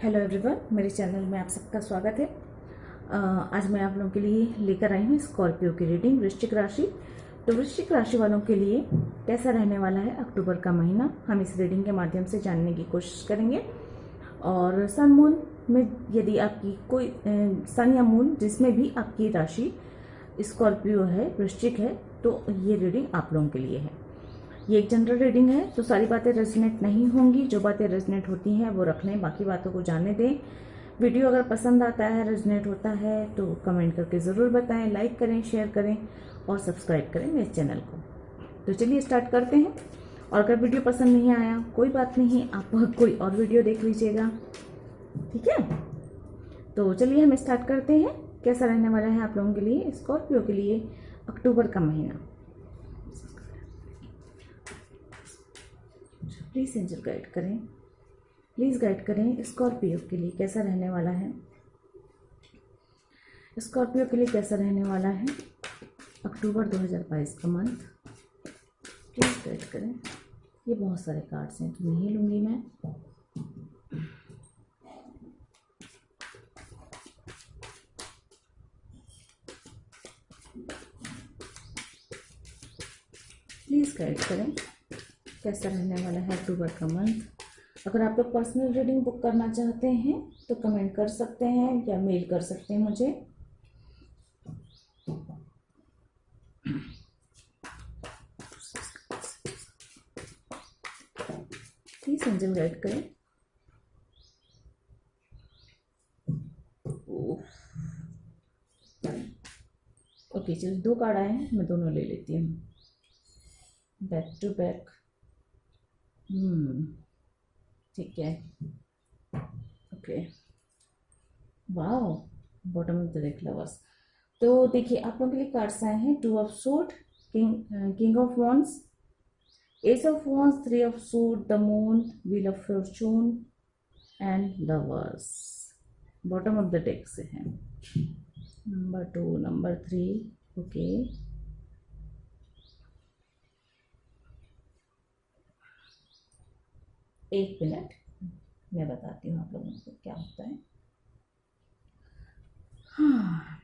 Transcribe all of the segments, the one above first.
Hello everyone, मेरे channel में आप सबका स्वागत है। आज मैं आप लोगों के लिए लेकर आई हूँ स्कॉर्पियो की रीडिंग, वृश्चिक राशि। तो वृश्चिक राशि वालों के लिए कैसा रहने वाला है अक्टूबर का महीना, हम इस रीडिंग के माध्यम से जानने की कोशिश करेंगे। और सन मून में यदि आपकी कोई सन या मून जिसमें भी आपकी राशि स्कॉर्पियो है, वृश्चिक है, तो ये रीडिंग आप लोगों के लिए है। ये एक जनरल रीडिंग है, तो सारी बातें रेजोनेट नहीं होंगी। जो बातें रेजोनेट होती हैं वो रख लें, बाकी बातों को जाने दें। वीडियो अगर पसंद आता है, रेजोनेट होता है तो कमेंट करके ज़रूर बताएं, लाइक करें, शेयर करें और सब्सक्राइब करें मेरे चैनल को। तो चलिए स्टार्ट करते हैं। और अगर वीडियो पसंद नहीं आया कोई बात नहीं, आप कोई और वीडियो देख लीजिएगा, ठीक है। तो चलिए हम स्टार्ट करते हैं। कैसा रहने वाला है आप लोगों के लिए स्कॉर्पियो के लिए अक्टूबर का महीना। प्लीज़ एंजल गाइड करें, प्लीज़ गाइड करें स्कॉर्पियो के लिए कैसा रहने वाला है, स्कॉर्पियो के लिए कैसा रहने वाला है अक्टूबर 2022 का मंथ। प्लीज़ गाइड करें। ये बहुत सारे कार्ड्स हैं तो नहीं लूँगी मैं। प्लीज़ गाइड करें कैसा रहने वाला है अक्टूबर का मंथ। अगर आप लोग पर्सनल रीडिंग बुक करना चाहते हैं तो कमेंट कर सकते हैं या मेल कर सकते हैं मुझे। प्लीज एंजल गाइड करें। ओके, चलिए 2 कार्ड आए हैं, मैं दोनों ले लेती हूँ बैक टू बैक। ठीक है, okay. Wow, bottom of the deck lovers. तो देखिए आप लोगों के लिए कार्ड्स आए हैं 2 of suit, king of wands, S of wands, 3 of suit, the moon, wheel of Fortune and lovers. Bottom of the deck से है नंबर 2, नंबर 3। ओके, एक मिनट मैं बताती हूँ आप लोगों को क्या होता है। हाँ,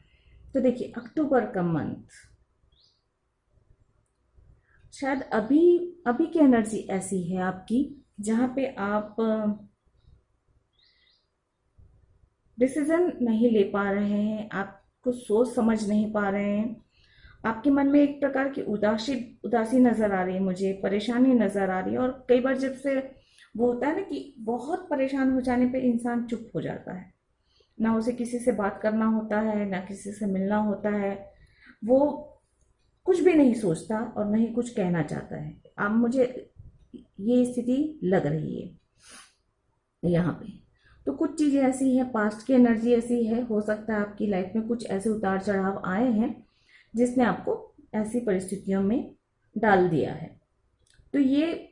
तो देखिए अक्टूबर का मंथ शायद अभी अभी की एनर्जी ऐसी है आपकी जहाँ पे आप डिसीजन नहीं ले पा रहे हैं, आप कुछ सोच समझ नहीं पा रहे हैं। आपके मन में एक प्रकार की उदासी नजर आ रही है, मुझे परेशानी नजर आ रही है। और कई बार जब से वो होता है ना कि बहुत परेशान हो जाने पे इंसान चुप हो जाता है, ना उसे किसी से बात करना होता है, ना किसी से मिलना होता है, वो कुछ भी नहीं सोचता और ना ही कुछ कहना चाहता है। अब मुझे ये स्थिति लग रही है यहाँ पे। तो कुछ चीज़ें ऐसी हैं, पास्ट की एनर्जी ऐसी है, हो सकता है आपकी लाइफ में कुछ ऐसे उतार चढ़ाव आए हैं जिसने आपको ऐसी परिस्थितियों में डाल दिया है। तो ये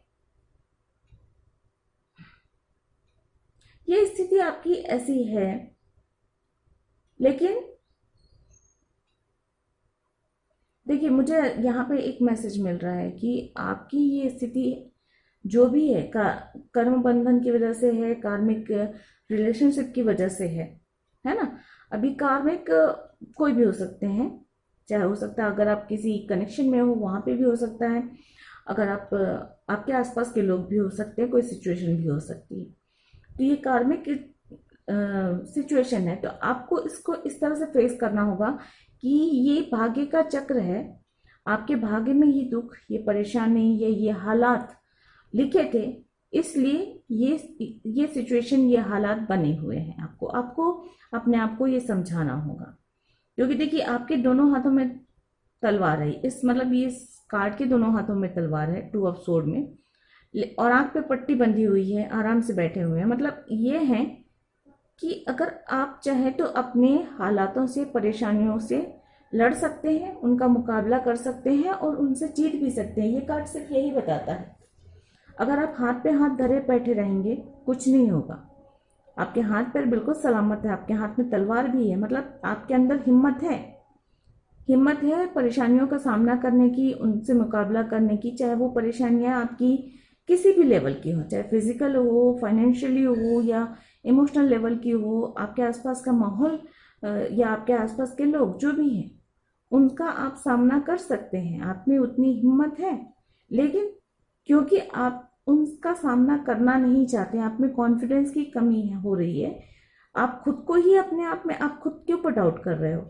स्थिति आपकी ऐसी है, लेकिन देखिए मुझे यहाँ पे एक मैसेज मिल रहा है कि आपकी ये स्थिति जो भी है कर्म बंधन की वजह से है, कार्मिक रिलेशनशिप की वजह से है ना। अभी कार्मिक कोई भी हो सकते हैं, चाहे हो सकता है अगर आप किसी कनेक्शन में हो वहाँ पे भी हो सकता है, अगर आप आपके आसपास के लोग भी हो सकते हैं, कोई सिचुएशन भी हो सकती है। तो ये कार्मिक सिचुएशन है, तो आपको इसको इस तरह से फेस करना होगा कि ये भाग्य का चक्र है। आपके भाग्य में ये दुख, ये परेशानी, ये हालात लिखे थे, इसलिए ये सिचुएशन, ये हालात बने हुए हैं। आपको अपने आप को ये समझाना होगा, क्योंकि देखिए आपके दोनों हाथों में तलवार है। इस मतलब ये कार्ड के दोनों हाथों में तलवार है 2 ऑफ सोर्ड में, और आंख पे पट्टी बंधी हुई है, आराम से बैठे हुए हैं। मतलब ये है कि अगर आप चाहें तो अपने हालातों से, परेशानियों से लड़ सकते हैं, उनका मुकाबला कर सकते हैं और उनसे जीत भी सकते हैं। ये कार्ड सिर्फ यही बताता है। अगर आप हाथ पे हाथ धरे बैठे रहेंगे कुछ नहीं होगा। आपके हाथ पैर बिल्कुल सलामत है, आपके हाथ में तलवार भी है, मतलब आपके अंदर हिम्मत है परेशानियों का सामना करने की, उनसे मुकाबला करने की। चाहे वो परेशानियां आपकी किसी भी लेवल की हो, चाहे फिजिकल हो, फाइनेंशियली हो या इमोशनल लेवल की हो, आपके आसपास का माहौल या आपके आसपास के लोग जो भी हैं, उनका आप सामना कर सकते हैं, आप में उतनी हिम्मत है। लेकिन क्योंकि आप उनका सामना करना नहीं चाहते, आप में कॉन्फिडेंस की कमी हो रही है, आप खुद को ही अपने आप में आप खुद के ऊपर डाउट कर रहे हो।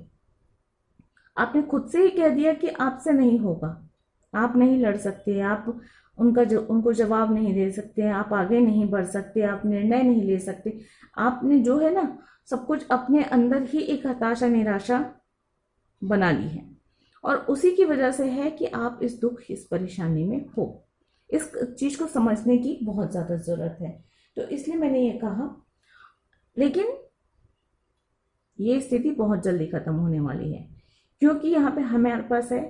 आपने खुद से ही कह दिया कि आपसे नहीं होगा, आप नहीं लड़ सकते, आप उनको जवाब नहीं दे सकते, आप आगे नहीं बढ़ सकते, आप निर्णय नहीं ले सकते। आपने जो है ना, सब कुछ अपने अंदर ही एक हताशा निराशा बना ली है, और उसी की वजह से है कि आप इस दुख इस परेशानी में हो। इस चीज को समझने की बहुत ज्यादा जरूरत है, तो इसलिए मैंने ये कहा। लेकिन ये स्थिति बहुत जल्दी खत्म होने वाली है, क्योंकि यहाँ पे हमारे पास है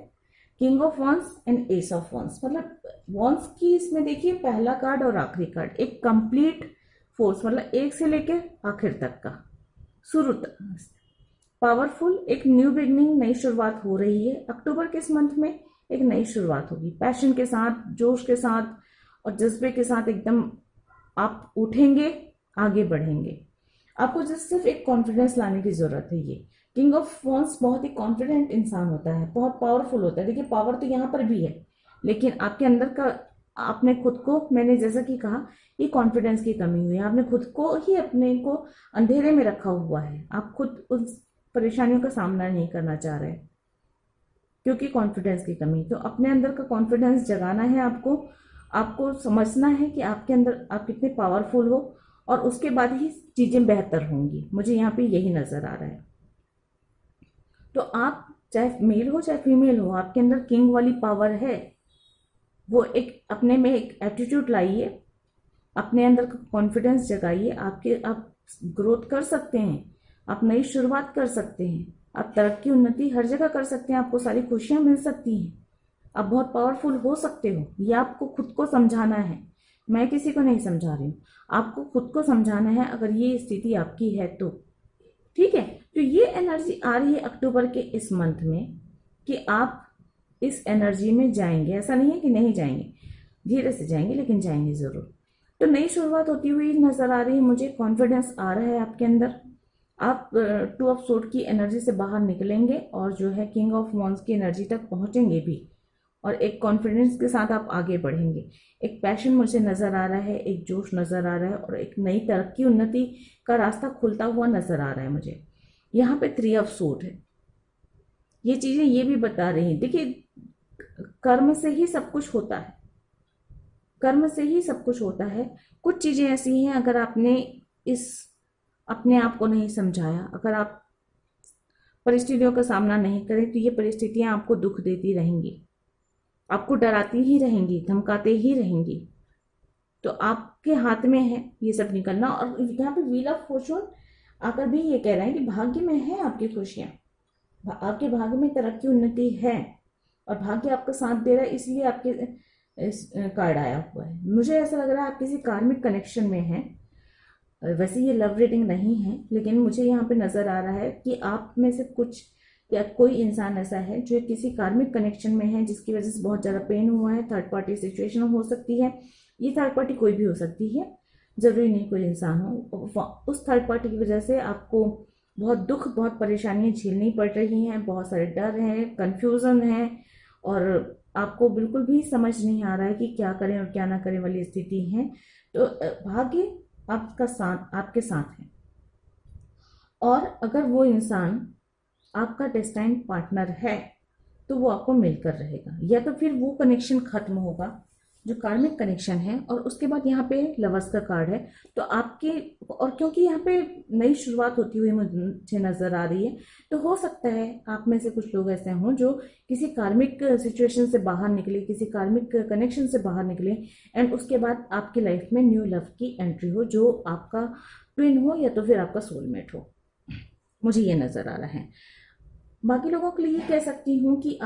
king of wands and S of wands. मतलब वॉन्स की इसमें देखिए पहला कार्ड और आखिरी कार्ड एक कंप्लीट फोर्स, मतलब एक से लेकर आखिर तक का, शुरू तक पावरफुल, एक न्यू बिगनिंग, नई शुरुआत हो रही है। अक्टूबर के इस मंथ में एक नई शुरुआत होगी, पैशन के साथ, जोश के साथ और जज्बे के साथ एकदम आप उठेंगे, आगे बढ़ेंगे। आपको जस्ट सिर्फ एक कॉन्फिडेंस लाने की जरूरत है। ये किंग ऑफ वॉन्स बहुत ही कॉन्फिडेंट इंसान होता है, बहुत पावरफुल होता है। देखिए पावर तो यहाँ पर भी है, लेकिन आपके अंदर का, आपने खुद को, मैंने जैसा कि कहा, ये कॉन्फिडेंस की कमी हुई है। आपने खुद को ही अपने को अंधेरे में रखा हुआ है, आप खुद उस परेशानियों का सामना नहीं करना चाह रहे क्योंकि कॉन्फिडेंस की कमी। तो अपने अंदर का कॉन्फिडेंस जगाना है आपको, आपको समझना है कि आपके अंदर आप कितने पावरफुल हो, और उसके बाद ही चीजें बेहतर होंगी। मुझे यहाँ पे यही नजर आ रहा है। तो आप चाहे मेल हो चाहे फीमेल हो, आपके अंदर किंग वाली पावर है। वो एक अपने में एक एटीट्यूड लाइए, अपने अंदर कॉन्फिडेंस जगाइए। आप ग्रोथ कर सकते हैं, आप नई शुरुआत कर सकते हैं, आप तरक्की उन्नति हर जगह कर सकते हैं, आपको सारी खुशियां मिल सकती हैं, आप बहुत पावरफुल हो सकते हो। ये आपको खुद को समझाना है, मैं किसी को नहीं समझा रही हूँ, आपको खुद को समझाना है। अगर ये स्थिति आपकी है तो ठीक है। तो ये एनर्जी आ रही है अक्टूबर के इस मंथ में कि आप इस एनर्जी में जाएंगे। ऐसा नहीं है कि नहीं जाएंगे, धीरे से जाएंगे, लेकिन जाएंगे जरूर। तो नई शुरुआत होती हुई नजर आ रही है मुझे, कॉन्फिडेंस आ रहा है आपके अंदर। आप टू ऑफ सोर्ड की एनर्जी से बाहर निकलेंगे और जो है किंग ऑफ वॉन्स की एनर्जी तक पहुंचेंगे भी, और एक कॉन्फिडेंस के साथ आप आगे बढ़ेंगे। एक पैशन मुझे नजर आ रहा है, एक जोश नजर आ रहा है, और एक नई तरक्की उन्नति का रास्ता खुलता हुआ नजर आ रहा है मुझे। यहाँ पे थ्री ऑफ सोर्ड है। ये चीजें ये भी बता रही हैं, देखिए कर्म से ही सब कुछ होता है, कर्म से ही सब कुछ होता है। कुछ चीजें ऐसी हैं, अगर आपने इस अपने आप को नहीं समझाया, अगर आप परिस्थितियों का सामना नहीं करें, तो ये परिस्थितियां आपको दुख देती रहेंगी, आपको डराती ही रहेंगी, धमकाते ही रहेंगी। तो आपके हाथ में है ये सब निकलना। और यहाँ पे व्हील ऑफ फॉर्चून आकर भी ये कह रहे हैं कि भाग्य में है आपकी खुशियां, आपके भाग्य में तरक्की उन्नति है, और भाग्य आपका साथ दे रहा है, इसलिए आपके कार्ड आया हुआ है। मुझे ऐसा लग रहा है आप किसी कार्मिक कनेक्शन में हैं। वैसे ये लव रीडिंग नहीं है, लेकिन मुझे यहाँ पे नजर आ रहा है कि आप में से कुछ या कोई इंसान ऐसा है जो किसी कार्मिक कनेक्शन में है, जिसकी वजह से बहुत ज्यादा पेन हुआ है। थर्ड पार्टी सिचुएशन हो सकती है, ये थर्ड पार्टी कोई भी हो सकती है, जरूरी नहीं कोई इंसान हो। उस थर्ड पार्टी की वजह से आपको बहुत दुख, बहुत परेशानियां झेलनी पड़ रही हैं, बहुत सारे डर हैं, कंफ्यूजन है, और आपको बिल्कुल भी समझ नहीं आ रहा है कि क्या करें और क्या ना करें वाली स्थिति है। तो भाग्य आपका साथ, आपके साथ है। और अगर वो इंसान आपका डेस्टाइन पार्टनर है तो वो आपको मिलकर रहेगा, या तो फिर वो कनेक्शन खत्म होगा जो कार्मिक कनेक्शन है। और उसके बाद यहाँ पे लवर्स का कार्ड है, तो आपके, और क्योंकि यहाँ पे नई शुरुआत होती हुई मुझे नजर आ रही है, तो हो सकता है आप में से कुछ लोग ऐसे हों जो किसी कार्मिक सिचुएशन से बाहर निकले, किसी कार्मिक कनेक्शन से बाहर निकले, एंड उसके बाद आपकी लाइफ में न्यू लव की एंट्री हो, जो आपका ट्विन हो या तो फिर आपका सोलमेट हो। मुझे ये नजर आ रहा है। बाकी लोगों के लिए कह सकती हूँ कि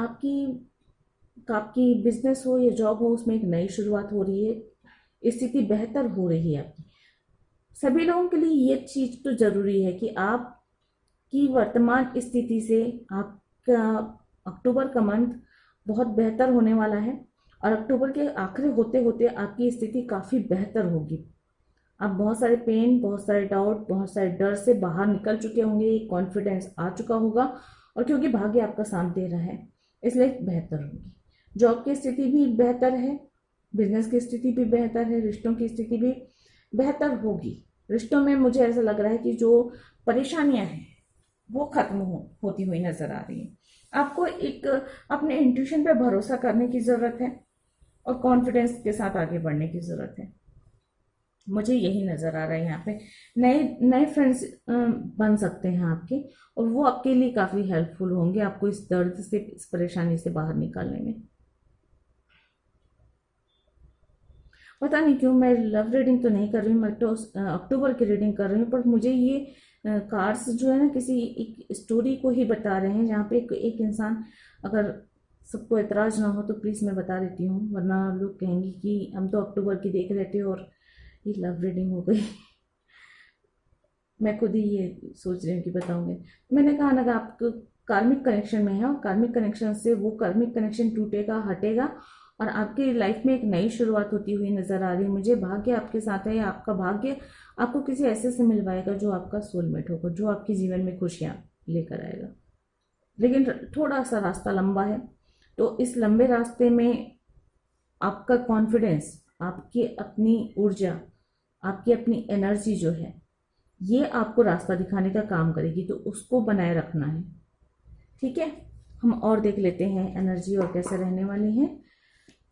आपकी बिजनेस हो या जॉब हो, उसमें एक नई शुरुआत हो रही है, स्थिति बेहतर हो रही है आपकी। सभी लोगों के लिए ये चीज तो जरूरी है कि आपकी वर्तमान स्थिति से आपका अक्टूबर का मंथ बहुत बेहतर होने वाला है, और अक्टूबर के आखिर होते होते आपकी स्थिति काफी बेहतर होगी। आप बहुत सारे पेन, बहुत सारे डाउट, बहुत सारे डर से बाहर निकल चुके होंगे, कॉन्फिडेंस आ चुका होगा, और क्योंकि भाग्य आपका साथ दे रहा है इसलिए बेहतर होगी। जॉब की स्थिति भी बेहतर है, बिजनेस की स्थिति भी बेहतर है, रिश्तों की स्थिति भी बेहतर होगी। रिश्तों में मुझे ऐसा लग रहा है कि जो परेशानियां हैं वो खत्म होती हुई नजर आ रही है। आपको एक अपने इंट्यूशन पे भरोसा करने की जरूरत है और कॉन्फिडेंस के साथ आगे बढ़ने की जरूरत है। मुझे यही नजर आ रहा है यहाँ पे। नए नए फ्रेंड्स बन सकते हैं आपके, और वो आपके लिए काफी हेल्पफुल होंगे आपको इस दर्द से, इस परेशानी से बाहर निकालने में। पता नहीं क्यों मैं लव रीडिंग तो नहीं कर रही हूँ, मैं तो अक्टूबर की रीडिंग कर रही हूँ, पर मुझे ये कार्ड्स जो है ना किसी एक स्टोरी को ही बता रहे हैं, जहाँ पे एक इंसान, अगर सबको एतराज ना हो तो प्लीज़ मैं बता देती हूँ, वरना लोग कहेंगे कि हम तो अक्टूबर की देख रहे थे और ये लव रीडिंग हो गई। मैं खुद ही ये सोच रही हूँ कि बताऊंगे। मैंने कहा ना कि आपको कार्मिक कनेक्शन में है, और कार्मिक कनेक्शन से वो कार्मिक कनेक्शन टूटेगा, हटेगा, और आपकी लाइफ में एक नई शुरुआत होती हुई नजर आ रही है मुझे। भाग्य आपके साथ है, या आपका भाग्य आपको किसी ऐसे से मिलवाएगा जो आपका सोलमेट होगा, जो आपके जीवन में खुशियां लेकर आएगा। लेकिन थोड़ा सा रास्ता लंबा है, तो इस लंबे रास्ते में आपका कॉन्फिडेंस, आपकी अपनी ऊर्जा, आपकी अपनी एनर्जी जो है, ये आपको रास्ता दिखाने का काम करेगी, तो उसको बनाए रखना है। ठीक है, हम और देख लेते हैं एनर्जी और कैसे रहने वाली है।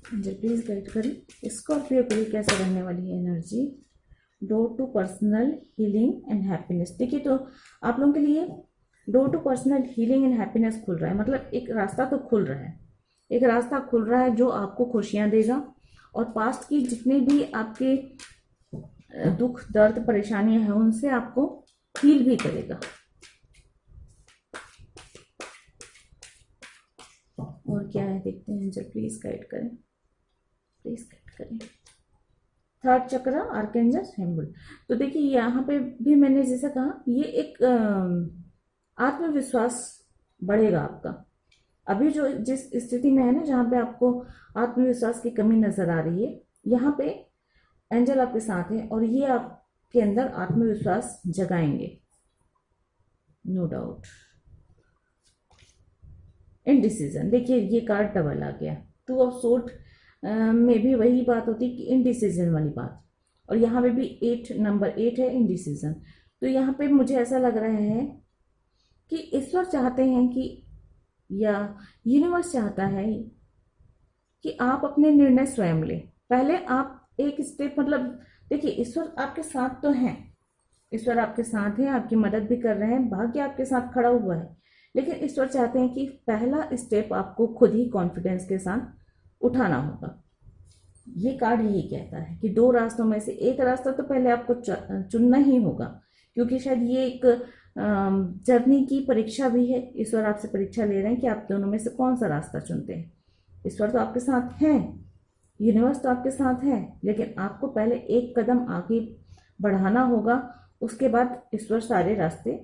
मुझे प्लीज गाइड करें स्कॉर्पियो के लिए कैसे रहने वाली है energy. Door to personal healing and happiness. देखिए, तो आप लोगों के लिए door to personal healing and happiness खुल रहा है, मतलब एक रास्ता तो खुल रहा है, एक रास्ता खुल रहा है जो आपको खुशियां देगा, और पास्ट की जितने भी आपके दुख, दर्द, परेशानियां हैं उनसे आपको हील भी करेगा। और क्या है देखते हैं, जब प्लीज गाइड करें, प्लीज गाइड करें। थर्ड चक्र आर्कएंजल हेम्बुल। तो देखिए यहाँ पे भी मैंने जैसा कहा, ये एक आत्मविश्वास बढ़ेगा आपका। अभी जो जिस स्थिति में है ना, जहाँ पे आपको आत्मविश्वास की कमी नजर आ रही है, यहाँ पे एंजल आपके साथ है और ये आपके अंदर आत्मविश्वास जगाएंगे, नो डाउट। इनडिसीजन, देखिए ये कार्ड डबल आ गया। टू ऑफ सोर्ड में भी वही बात होती है कि इनडिसीजन वाली बात, और यहाँ पे भी 8 नंबर 8 है, इनडिसीजन। तो यहाँ पे मुझे ऐसा लग रहा है कि ईश्वर चाहते हैं कि, या यूनिवर्स चाहता है कि आप अपने निर्णय स्वयं लें। पहले आप एक स्टेप, मतलब देखिए ईश्वर आपके साथ तो हैं, ईश्वर आपके साथ है, आपकी मदद भी कर रहे हैं, भाग्य आपके साथ खड़ा हुआ है, लेकिन ईश्वर चाहते हैं कि पहला स्टेप आपको खुद ही कॉन्फिडेंस के साथ उठाना होगा। ये कार्ड यही कहता है कि 2 रास्तों में से एक रास्ता तो पहले आपको चुनना ही होगा, क्योंकि शायद ये एक जर्नी की परीक्षा भी है। ईश्वर आपसे परीक्षा ले रहे हैं कि आप दोनों में से कौन सा रास्ता चुनते हैं। ईश्वर तो आपके साथ है, यूनिवर्स तो आपके साथ है, लेकिन आपको पहले एक कदम आगे बढ़ाना होगा, उसके बाद ईश्वर सारे रास्ते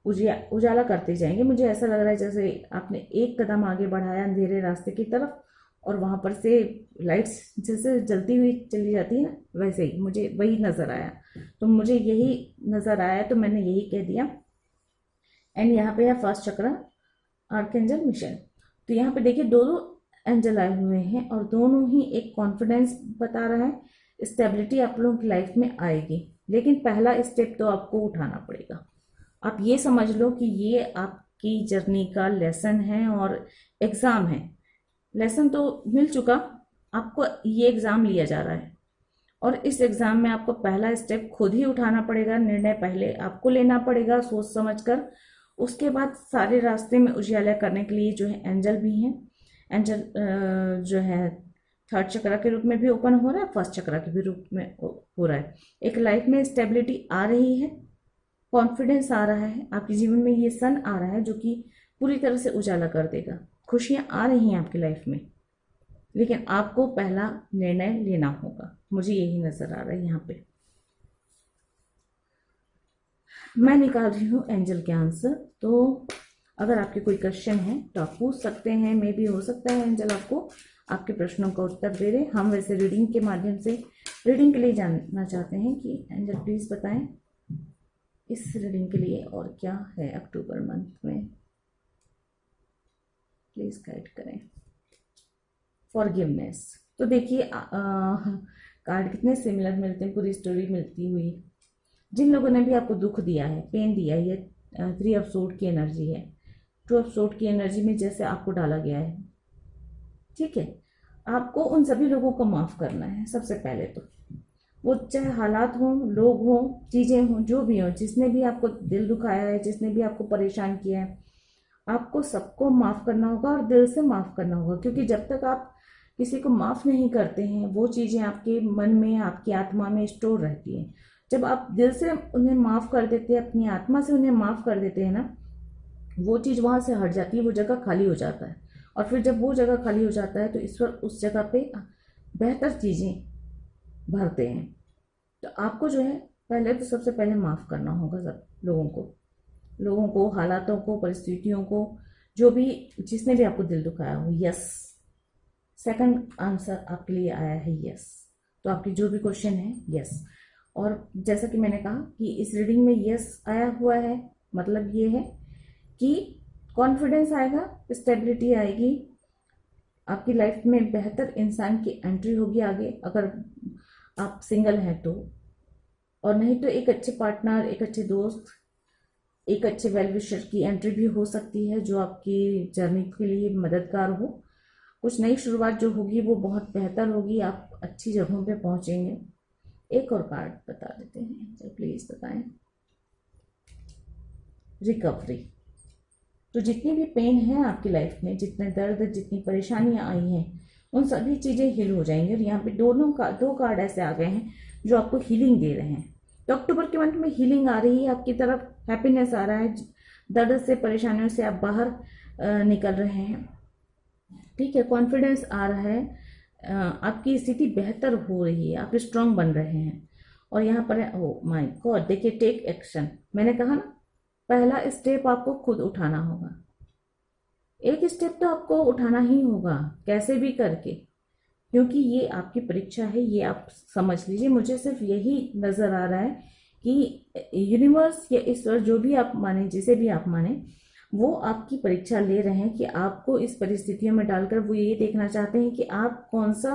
उजाला करते जाएंगे। मुझे ऐसा लग रहा है जैसे आपने एक कदम आगे बढ़ाया अंधेरे रास्ते की तरफ, और वहां पर से लाइट्स जैसे जलती हुई चली जाती है ना, वैसे ही मुझे वही नजर आया। तो मुझे यही नजर आया, तो मैंने यही कह दिया। एंड यहाँ पे है फर्स्ट चक्र आर्कएंजल मिशन। तो यहाँ पे देखिए दोनों एंजल आए हुए हैं, और दोनों ही एक कॉन्फिडेंस बता रहा है, स्टेबिलिटी आप लोगों की लाइफ में आएगी, लेकिन पहला स्टेप तो आपको उठाना पड़ेगा। आप ये समझ लो कि ये आपकी जर्नी का लेसन है और एग्जाम है। लेसन तो मिल चुका, आपको ये एग्जाम लिया जा रहा है, और इस एग्जाम में आपको पहला स्टेप खुद ही उठाना पड़ेगा, निर्णय पहले आपको लेना पड़ेगा सोच समझकर। उसके बाद सारे रास्ते में उजाला करने के लिए जो है एंजल भी हैं। एंजल जो है थर्ड चक्र के रूप में भी ओपन हो रहा है, फर्स्ट चक्र के भी रूप में हो रहा है। एक लाइफ में स्टेबिलिटी आ रही है, कॉन्फिडेंस आ रहा है, आपके जीवन में ये सन आ रहा है जो कि पूरी तरह से उजाला कर देगा। खुशियां आ रही हैं आपकी लाइफ में, लेकिन आपको पहला निर्णय लेना होगा। मुझे यही नजर आ रहा है यहाँ पे। मैं निकाल रही हूँ एंजल के आंसर, तो अगर आपके कोई क्वेश्चन है तो आप पूछ सकते हैं। मे भी हो सकता है एंजल आपको आपके प्रश्नों का उत्तर दे रहे हैं। हम वैसे रीडिंग के माध्यम से रीडिंग के लिए जानना चाहते हैं कि एंजल प्लीज बताएं इस रीडिंग के लिए और क्या है अक्टूबर मंथ में, प्लीज गाइड करें। फॉरगिवनेस। तो देखिए कार्ड कितने सिमिलर मिलते हैं, पूरी स्टोरी मिलती हुई। जिन लोगों ने भी आपको दुख दिया है, पेन दिया है, ये 3 ऑफ सोर्ड की एनर्जी है। 2 ऑफ सोर्ड की एनर्जी में जैसे आपको डाला गया है, ठीक है, आपको उन सभी लोगों को माफ करना है। सबसे पहले तो वो चाहे हालात हों, लोग हों, चीजें हों, जो भी हो, जिसने भी आपको दिल दुखाया है, जिसने भी आपको परेशान किया है, आपको सबको माफ करना होगा और दिल से माफ करना होगा। क्योंकि जब तक आप किसी को माफ नहीं करते हैं, वो चीजें आपके मन में, आपकी आत्मा में स्टोर रहती है। जब आप दिल से उन्हें माफ कर देते हैं, अपनी आत्मा से उन्हें माफ कर देते हैं ना, वो चीज वहां से हट जाती है, वो जगह खाली हो जाता है। और फिर जब वो जगह खाली हो जाता है तो ईश्वर उस जगह पे बेहतर चीजें भरते हैं। तो आपको जो है पहले तो सबसे पहले माफ करना होगा सब लोगों को, हालातों को, परिस्थितियों को, जो भी, जिसने भी आपको दिल दुखाया हो। यस, सेकंड आंसर आपके लिए आया है यस। तो आपकी जो भी क्वेश्चन है यस। और जैसा कि मैंने कहा कि इस रीडिंग में यस आया हुआ है, मतलब ये है कि कॉन्फिडेंस आएगा, स्टेबिलिटी आएगी, आपकी लाइफ में बेहतर इंसान की एंट्री होगी आगे, अगर आप सिंगल हैं तो। और नहीं तो एक अच्छे पार्टनर, एक अच्छे दोस्त, एक अच्छे वेल विशर की एंट्री भी हो सकती है, जो आपकी जर्नी के लिए मददगार हो। कुछ नई शुरुआत जो होगी वो बहुत बेहतर होगी, आप अच्छी जगहों पे पहुंचेंगे। एक और कार्ड बता देते हैं, तो प्लीज बताएं। रिकवरी। तो जितनी भी पेन है आपकी लाइफ में, जितने दर्द, जितनी परेशानियां आई हैं, उन सभी चीजें हील हो जाएंगी। और यहाँ पे दो कार्ड ऐसे आ गए हैं जो आपको हीलिंग दे रहे हैं। तो अक्टूबर के मंथ में हीलिंग आ रही है आपकी तरफ, हैप्पीनेस आ रहा है, दर्द से, परेशानियों से आप बाहर निकल रहे हैं, ठीक है, कॉन्फिडेंस आ रहा है, आपकी स्थिति बेहतर हो रही है, आप स्ट्रांग बन रहे हैं। और यहाँ पर ओ माय गॉड, देखिए टेक एक्शन। मैंने कहा ना, पहला स्टेप आपको खुद उठाना होगा। एक स्टेप तो आपको उठाना ही होगा, कैसे भी करके, क्योंकि ये आपकी परीक्षा है। ये आप समझ लीजिए, मुझे सिर्फ यही नजर आ रहा है कि यूनिवर्स या ईश्वर, जो भी आप माने, जिसे भी आप माने, वो आपकी परीक्षा ले रहे हैं कि आपको इस परिस्थितियों में डालकर वो ये देखना चाहते हैं कि आप कौन सा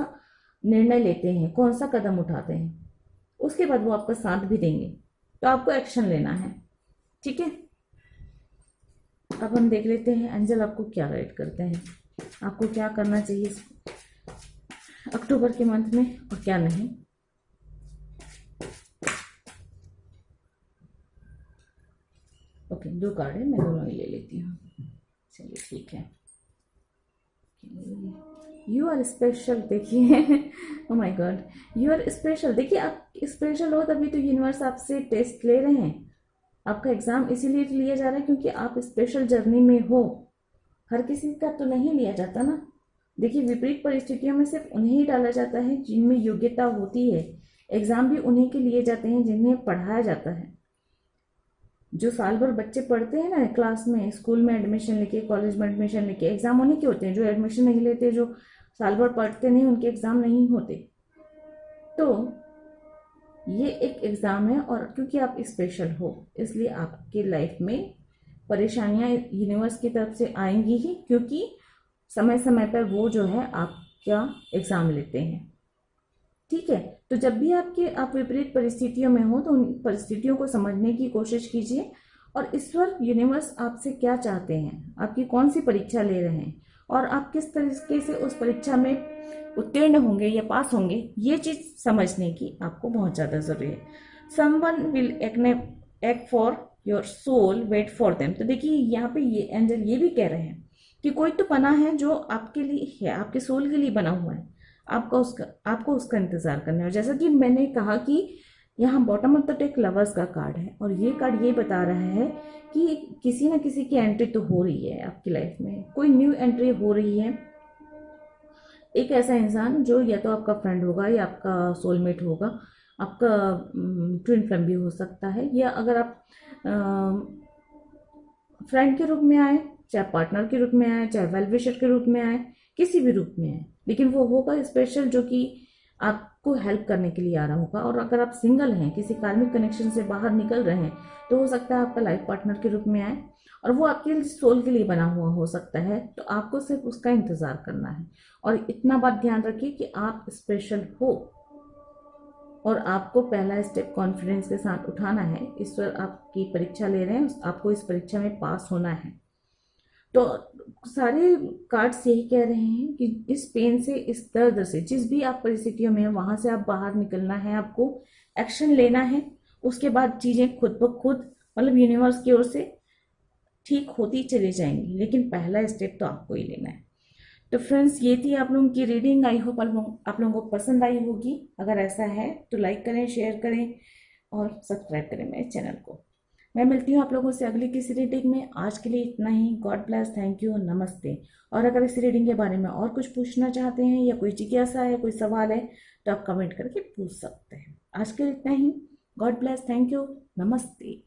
निर्णय लेते हैं, कौन सा कदम उठाते हैं। उसके बाद वो आपका साथ भी देंगे, तो आपको एक्शन लेना है, ठीक है। अब हम देख लेते हैं एंजल आपको क्या गाइड करते हैं, आपको क्या करना चाहिए अक्टूबर के मंथ में और क्या नहीं। ओके, 2 कार्ड है, मैं दोनों ही ले लेती हूँ। चलिए ठीक है। You are special. देखिए oh my god, you are special. देखिए आप स्पेशल हो तभी तो यूनिवर्स आपसे टेस्ट ले रहे हैं, आपका एग्जाम इसीलिए लिया जा रहा है क्योंकि आप स्पेशल जर्नी में हो। हर किसी का तो नहीं लिया जाता ना। देखिए विपरीत परिस्थितियों में सिर्फ उन्हें ही डाला जाता है जिनमें योग्यता होती है। एग्जाम भी उन्हीं के लिए जाते हैं जिन्हें पढ़ाया जाता है। जो साल भर बच्चे पढ़ते हैं ना क्लास में, स्कूल में एडमिशन लेके, कॉलेज में एडमिशन लेके, एग्जाम उन्हीं के होते हैं। जो एडमिशन नहीं लेते, जो साल भर पढ़ते नहीं, उनके एग्जाम नहीं होते। तो ये एक एग्जाम है, और क्योंकि आप स्पेशल हो इसलिए आपकी लाइफ में परेशानियां यूनिवर्स की तरफ से आएंगी ही, क्योंकि समय समय पर वो जो है आपका एग्जाम लेते हैं, ठीक है। तो जब भी आप विपरीत परिस्थितियों में हो तो उन परिस्थितियों को समझने की कोशिश कीजिए, और ईश्वर, यूनिवर्स आपसे क्या चाहते हैं, आपकी कौन सी परीक्षा ले रहे हैं, और आप किस तरीके से उस परीक्षा में उत्तीर्ण होंगे या पास होंगे, ये चीज समझने की आपको बहुत ज्यादा जरूरी है। Someone will act for your soul, wait for them. तो देखिए यहाँ पे ये एंजल ये भी कह रहे हैं कि कोई तो बना है जो आपके लिए है, आपके सोल के लिए बना हुआ है, आपको उसका इंतजार करना है। और जैसा कि मैंने कहा कि यहाँ bottom of the deck lovers का कार्ड है, और ये कार्ड ये बता रहा है कि किसी ना किसी की एंट्री तो हो रही है आपकी लाइफ में, कोई न्यू एंट्री हो रही है। एक ऐसा इंसान जो या तो आपका फ्रेंड होगा या आपका सोलमेट होगा, आपका ट्विन फ्लेम भी हो सकता है, या अगर आप फ्रेंड के रूप में आए, चाहे पार्टनर के रूप में आए, चाहे वेल विशर के रूप में आए, किसी भी रूप में है, लेकिन वो होगा स्पेशल जो कि आपको हेल्प करने के लिए आ रहा होगा। और अगर आप सिंगल हैं, किसी कार्मिक कनेक्शन से बाहर निकल रहे हैं, तो हो सकता है आपका लाइफ पार्टनर के रूप में आए और वो आपके सोल के लिए बना हुआ हो सकता है। तो आपको सिर्फ उसका इंतजार करना है। और इतना बात ध्यान रखिए कि आप स्पेशल हो और आपको पहला स्टेप कॉन्फिडेंस के साथ उठाना है। ईश्वर आपकी परीक्षा ले रहे हैं, आपको इस परीक्षा में पास होना है। तो सारे कार्ड्स यही कह रहे हैं कि इस पेन से, इस दर्द से, जिस भी आप परिस्थितियों में हैं वहां से आप बाहर निकलना है, आपको एक्शन लेना है। उसके बाद चीजें खुद ब खुद, मतलब यूनिवर्स की ओर से ठीक होती चली जाएंगी, लेकिन पहला स्टेप तो आपको ही लेना है। तो फ्रेंड्स, ये थी आप लोगों की रीडिंग। आई होप आप लोगों को पसंद आई होगी। अगर ऐसा है तो लाइक करें, शेयर करें और सब्सक्राइब करें मेरे चैनल को। मैं मिलती हूँ आप लोगों से अगली किसी रीडिंग में। आज के लिए इतना ही। गॉड ब्लेस, थैंक यू, नमस्ते। और अगर इस रीडिंग के बारे में और कुछ पूछना चाहते हैं या कोई जिज्ञासा है, कोई सवाल है, तो आप कमेंट करके पूछ सकते हैं। आज के लिए इतना ही। गॉड ब्लेस, थैंक यू, नमस्ते।